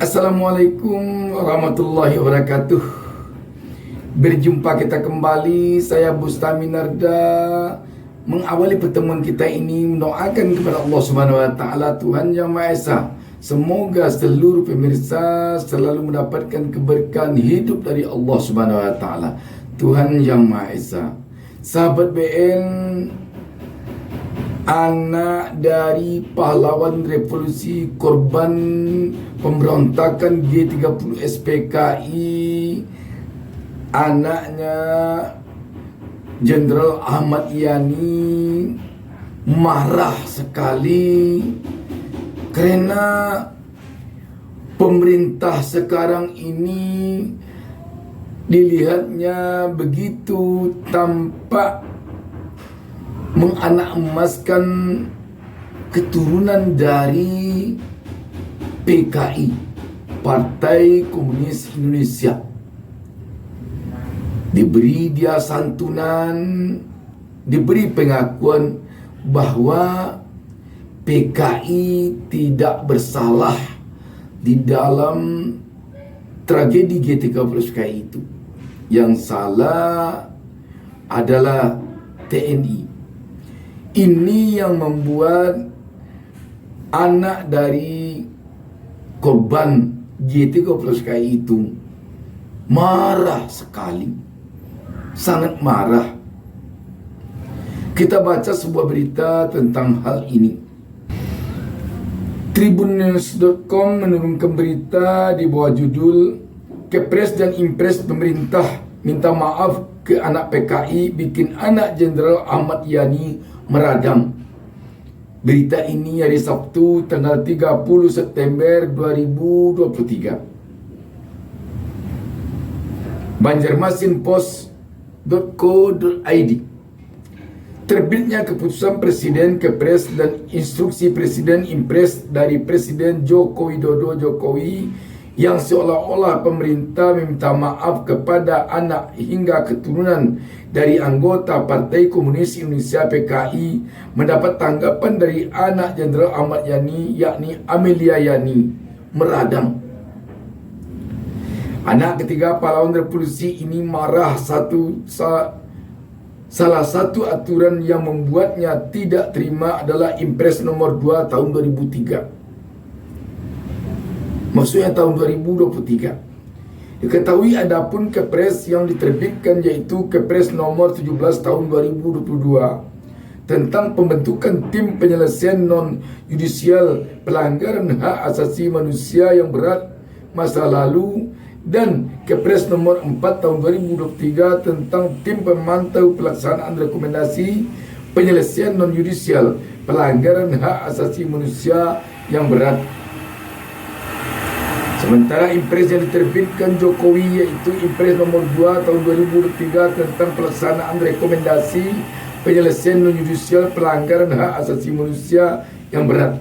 Assalamualaikum warahmatullahi wabarakatuh. Berjumpa kita kembali. Saya Bustami Narda. Mengawali pertemuan kita ini mendoakan kepada Allah Subhanahu wa taala, Tuhan Yang Maha Esa, semoga seluruh pemirsa selalu mendapatkan keberkahan hidup dari Allah Subhanahu wa taala, Tuhan Yang Maha Esa. Sahabat BN, anak dari pahlawan revolusi, korban pemberontakan G30 SPKI, anaknya Jenderal Ahmad Yani marah sekali karena pemerintah sekarang ini dilihatnya begitu tampak menganak emaskan keturunan dari PKI, Partai Komunis Indonesia. Diberi dia santunan, diberi pengakuan bahwa PKI tidak bersalah di dalam tragedi G30 SPKI itu. Yang salah adalah TNI. Ini yang membuat anak dari korban G30 SPKI itu marah sekali, sangat marah. Kita baca sebuah berita tentang hal ini. Tribunnews.com menurunkan berita di bawah judul Kepres dan Impres pemerintah minta maaf ke anak PKI bikin anak Jenderal Ahmad Yani meradang. Berita ini hari Sabtu tanggal 30 September 2023. Banjarmasinpost.co.id. Terbitnya keputusan Presiden, Kepres dan Instruksi Presiden Impres dari Presiden Joko Widodo Jokowi yang seolah-olah pemerintah meminta maaf kepada anak hingga keturunan dari anggota Partai Komunis Indonesia PKI mendapat tanggapan dari anak Jenderal Ahmad Yani, yakni Amelia Yani, meradang. Anak ketiga pahlawan revolusi ini marah salah satu aturan yang membuatnya tidak terima adalah Impres nomor 2 tahun 2003. Maksudnya tahun 2023. Diketahui adapun Kepres yang diterbitkan yaitu Kepres nomor 17 tahun 2022 tentang pembentukan tim penyelesaian non-yudisial pelanggaran hak asasi manusia yang berat masa lalu, dan Kepres nomor 4 tahun 2023 tentang tim pemantau pelaksanaan rekomendasi penyelesaian non-yudisial pelanggaran hak asasi manusia yang berat. Sementara Impres yang diterbitkan Jokowi yaitu Impres nomor 2 tahun 2023 tentang pelaksanaan rekomendasi penyelesaian non-yudisial pelanggaran hak asasi manusia yang berat,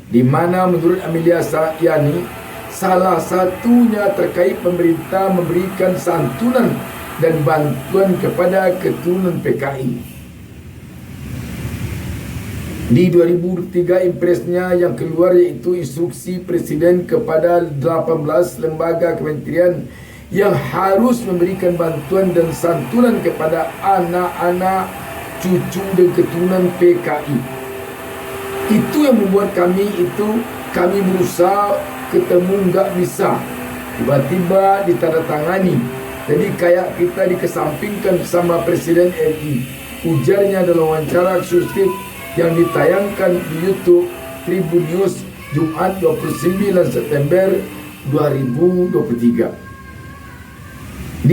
di mana menurut Amelia Yani salah satunya terkait pemerintah memberikan santunan dan bantuan kepada keturunan PKI. Di 2003 Impresnya yang keluar yaitu Instruksi Presiden kepada 18 lembaga kementerian yang harus memberikan bantuan dan santunan kepada anak-anak, cucu dan keturunan PKI. Itu yang membuat kami berusaha ketemu nggak bisa, tiba-tiba ditandatangani. Jadi kayak kita dikesampingkan sama Presiden RI. Ujarnya dalam wawancara eksklusif yang ditayangkan di YouTube Tribun News Jumat 29 September 2023.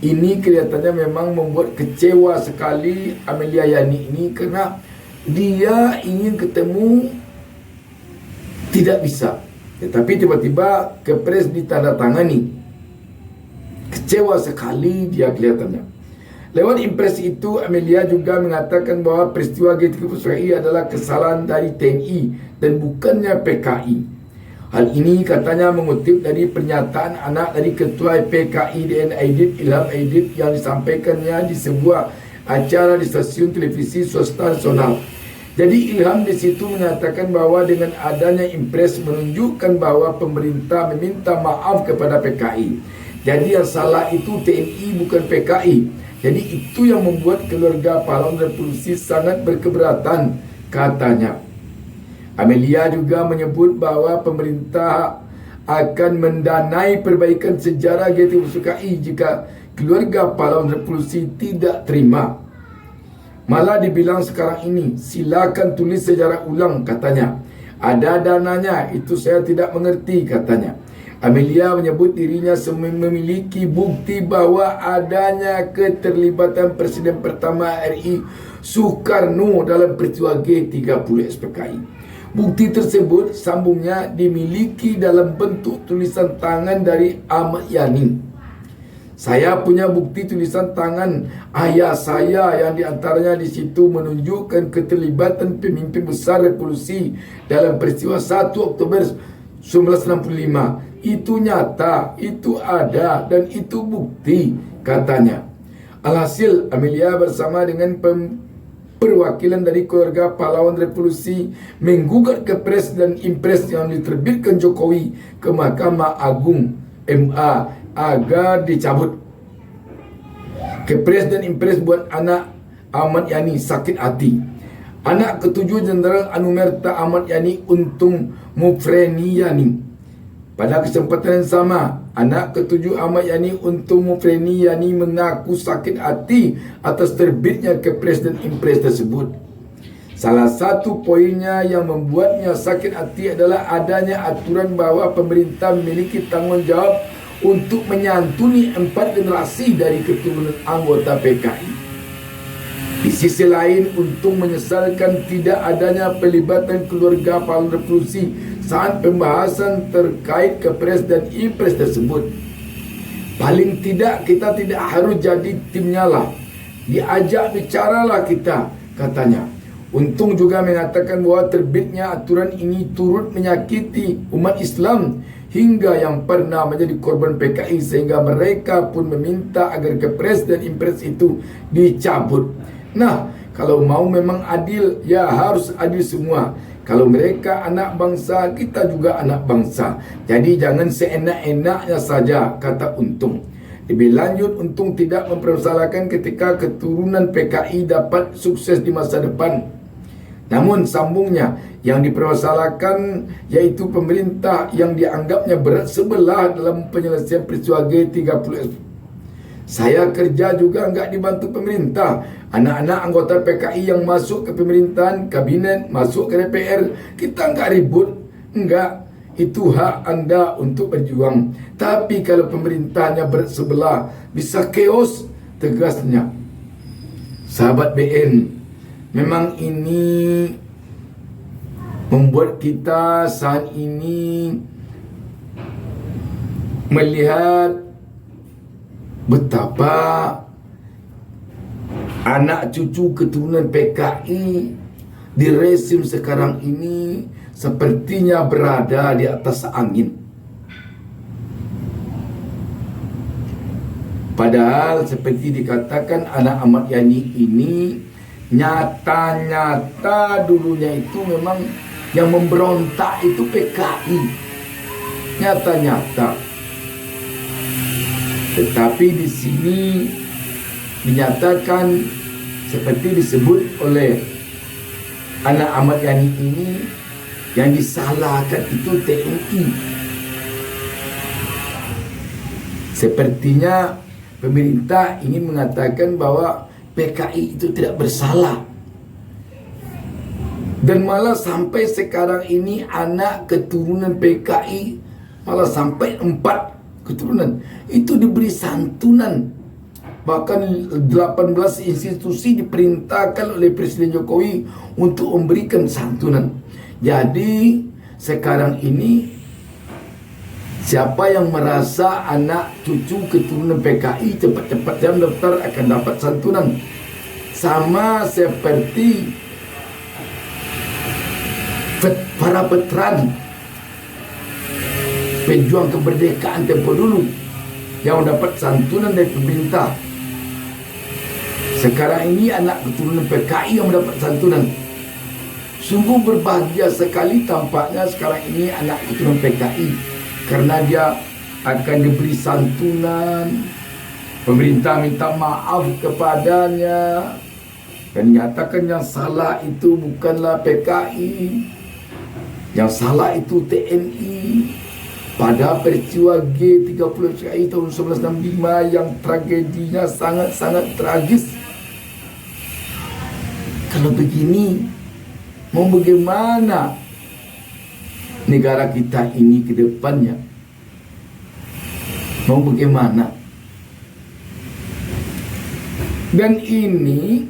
Ini kelihatannya memang membuat kecewa sekali Amelia Yani ini karena dia ingin ketemu tidak bisa. Tetapi tiba-tiba Kepres ditandatangani. Kecewa sekali dia kelihatannya. Lewat Impres itu, Amelia juga mengatakan bahwa peristiwa G30 SPKI adalah kesalahan dari TNI dan bukannya PKI. Hal ini katanya mengutip dari pernyataan anak dari Ketua PKI DN Aidit Ilham Aidit yang disampaikannya di sebuah acara di stasiun televisi swasta nasional. Jadi Ilham di situ menyatakan bahwa dengan adanya impres menunjukkan bahwa pemerintah meminta maaf kepada PKI. Jadi yang salah itu TNI bukan PKI. Jadi itu yang membuat keluarga pahlawan revolusi sangat berkeberatan, katanya. Amelia juga menyebut bahwa pemerintah akan mendanai perbaikan sejarah GTI jika keluarga pahlawan revolusi tidak terima. Malah dibilang sekarang ini, silakan tulis sejarah ulang, katanya. Ada dananya, itu saya tidak mengerti, katanya. Amelia menyebut dirinya memiliki bukti bahwa adanya keterlibatan Presiden pertama RI Soekarno dalam peristiwa G30 SPKI. Bukti tersebut, sambungnya, dimiliki dalam bentuk tulisan tangan dari Ahmad Yani. Saya punya bukti tulisan tangan ayah saya yang diantaranya di situ menunjukkan keterlibatan pemimpin besar revolusi dalam peristiwa 1 Oktober 1965. Itu nyata, itu ada, dan itu bukti, katanya. Alhasil, Amelia bersama dengan perwakilan dari keluarga pahlawan revolusi menggugat Kepres dan Impres yang diterbitkan Jokowi ke Mahkamah Agung MA agar dicabut. Kepres dan Impres buat anak Ahmad Yani sakit hati. Anak ketujuh Jenderal Anumerta Ahmad Yani Untung Mufreni Yani. Pada kesempatan yang sama, anak ketujuh Ahmad Yani Untung Mufreni Yani mengaku sakit hati atas terbitnya Kepres dan Impres tersebut. Salah satu poinnya yang membuatnya sakit hati adalah adanya aturan bahwa pemerintah memiliki tanggung jawab untuk menyantuni 4 generasi dari keturunan anggota PKI. Di sisi lain, Untung menyesalkan tidak adanya pelibatan keluarga pahlawan revolusi saat pembahasan terkait Kepres dan Impres tersebut. Paling tidak kita tidak harus jadi timnya lah. Diajak bicaralah kita, katanya. Untung juga mengatakan bahwa terbitnya aturan ini turut menyakiti umat Islam hingga yang pernah menjadi korban PKI, sehingga mereka pun meminta agar Kepres dan Impres itu dicabut. Nah, kalau mau memang adil, ya harus adil semua. Kalau mereka anak bangsa, kita juga anak bangsa. Jadi jangan seenak-enaknya saja, kata Untung. Lebih lanjut, Untung tidak mempermasalahkan ketika keturunan PKI dapat sukses di masa depan. Namun sambungnya, yang dipermasalahkan yaitu pemerintah yang dianggapnya berat sebelah dalam penyelesaian peristiwa G30. Saya kerja juga enggak dibantu pemerintah. Anak-anak anggota PKI yang masuk ke pemerintahan, kabinet, masuk ke DPR, kita enggak ribut. Enggak, itu hak anda untuk berjuang. Tapi kalau pemerintahnya berat sebelah, bisa chaos, tegasnya. Sahabat BN, memang ini membuat kita saat ini melihat betapa anak cucu keturunan PKI di rezim sekarang ini sepertinya berada di atas angin. Padahal seperti dikatakan anak Ahmad Yani ini nyata-nyata dulunya itu memang yang memberontak itu PKI. Nyata-nyata. Tetapi di sini dinyatakan seperti disebut oleh anak Ahmad Yani ini, yang disalahkan itu TNI. Sepertinya pemerintah ingin mengatakan bahwa PKI itu tidak bersalah. Dan malah sampai sekarang ini anak keturunan PKI, malah sampai 4 keturunan itu diberi santunan. Bahkan 18 institusi diperintahkan oleh Presiden Jokowi untuk memberikan santunan. Jadi sekarang ini siapa yang merasa anak cucu keturunan PKI cepat-cepat jam daftar akan dapat santunan. Sama seperti para veteran pejuang kemerdekaan tempo dulu yang dapat santunan dari pemerintah. Sekarang ini anak keturunan PKI yang mendapat santunan. Sungguh berbahagia sekali tampaknya sekarang ini anak keturunan PKI, karena dia akan diberi santunan. Pemerintah minta maaf kepadanya dan nyatakan yang salah itu bukanlah PKI, yang salah itu TNI. Pada peristiwa G30 PKI tahun 1965 yang tragedinya sangat-sangat tragis. Kalau begini, mau bagaimana negara kita ini ke depannya? Mau bagaimana? Dan ini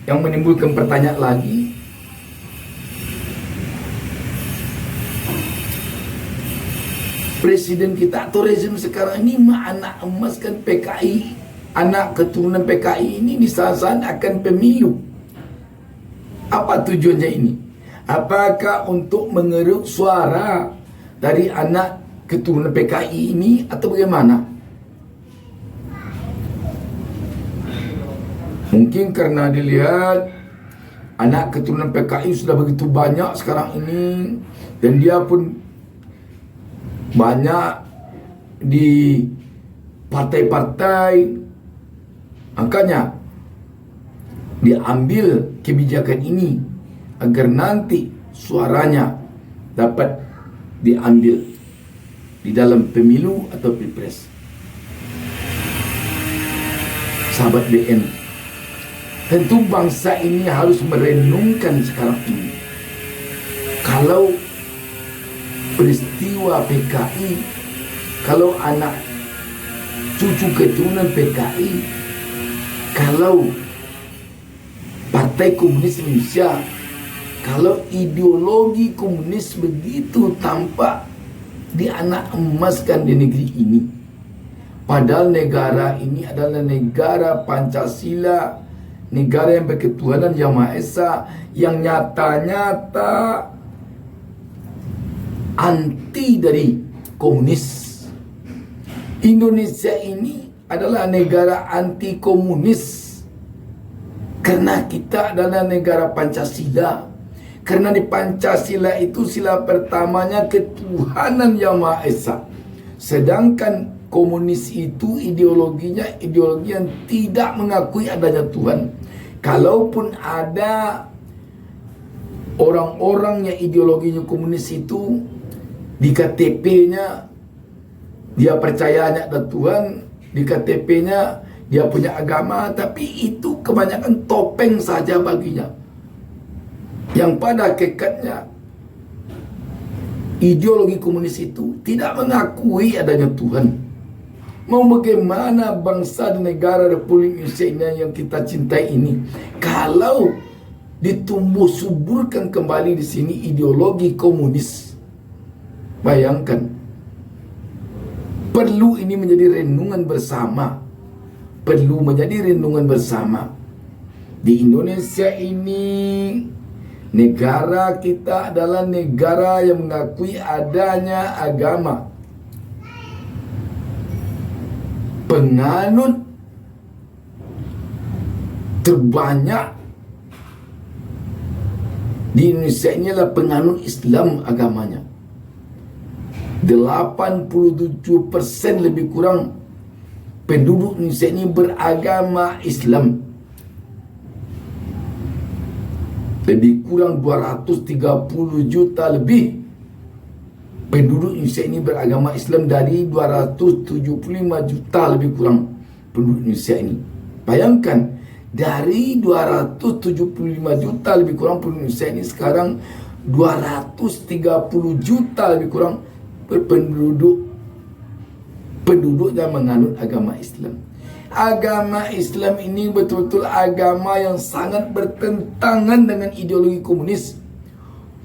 yang menimbulkan pertanyaan lagi. Presiden kita atau rezim sekarang ini anak emaskan PKI, anak keturunan PKI ini disasar akan pemilu. Apa tujuannya ini? Apakah untuk mengeruk suara dari anak keturunan PKI ini atau bagaimana? Mungkin karena dilihat anak keturunan PKI sudah begitu banyak sekarang ini, dan dia pun banyak di partai-partai, makanya diambil kebijakan ini agar nanti suaranya dapat diambil di dalam pemilu atau pilpres. Sahabat BN, tentu bangsa ini harus merenungkan sekarang ini. Kalau peristiwa PKI, kalau anak cucu keturunan PKI, kalau Partai Komunis Indonesia, kalau ideologi komunis begitu tampak di anak emaskan di negeri ini. Padahal negara ini adalah negara Pancasila, negara yang berketuhanan Yang Maha Esa, yang nyata-nyata anti dari komunis. Indonesia ini adalah negara anti komunis karena kita adalah negara Pancasila. Karena di Pancasila itu sila pertamanya ketuhanan Yang Maha Esa. Sedangkan komunis itu ideologinya ideologi yang tidak mengakui adanya Tuhan. Kalaupun ada orang-orang yang ideologinya komunis itu, di KTP-nya dia percayanya ada Tuhan, di KTP-nya dia punya agama, tapi itu kebanyakan topeng saja baginya. Yang pada hakikatnya ideologi komunis itu tidak mengakui adanya Tuhan. Mau bagaimana bangsa dan negara Republik Indonesia ini yang kita cintai ini kalau ditumbuh suburkan kembali di sini ideologi komunis? Bayangkan, perlu ini menjadi renungan bersama. Perlu menjadi renungan bersama. Di Indonesia ini, negara kita adalah negara yang mengakui adanya agama. Penganut terbanyak di Indonesia ini adalah penganut Islam agamanya. 87% lebih kurang penduduk Indonesia ini beragama Islam. Lebih kurang 230 juta lebih penduduk Indonesia ini beragama Islam dari 275 juta lebih kurang penduduk Indonesia ini. Bayangkan, dari 275 juta lebih kurang penduduk Indonesia ini sekarang 230 juta lebih kurang penduduk yang menganut agama Islam. Agama Islam ini betul-betul agama yang sangat bertentangan dengan ideologi komunis.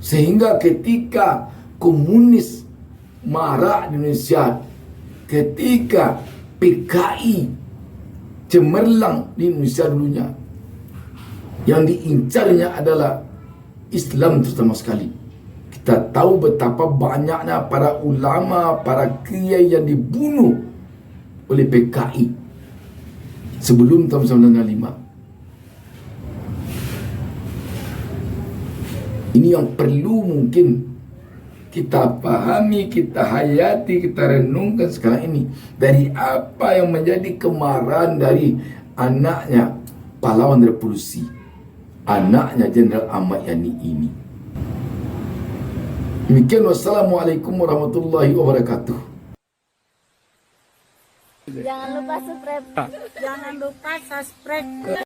Sehingga ketika komunis marah di Indonesia, ketika PKI cemerlang di Indonesia dulunya, yang diincarnya adalah Islam terutama sekali. Kita tahu betapa banyaknya para ulama, para kiai yang dibunuh oleh PKI sebelum tahun 1995. Ini yang perlu mungkin kita pahami, kita hayati, kita renungkan sekarang ini. Dari apa yang menjadi kemarahan dari anaknya pahlawan revolusi, anaknya Jenderal Ahmad Yani ini. Demikian, wassalamualaikum warahmatullahi wabarakatuh. Jangan lupa subscribe.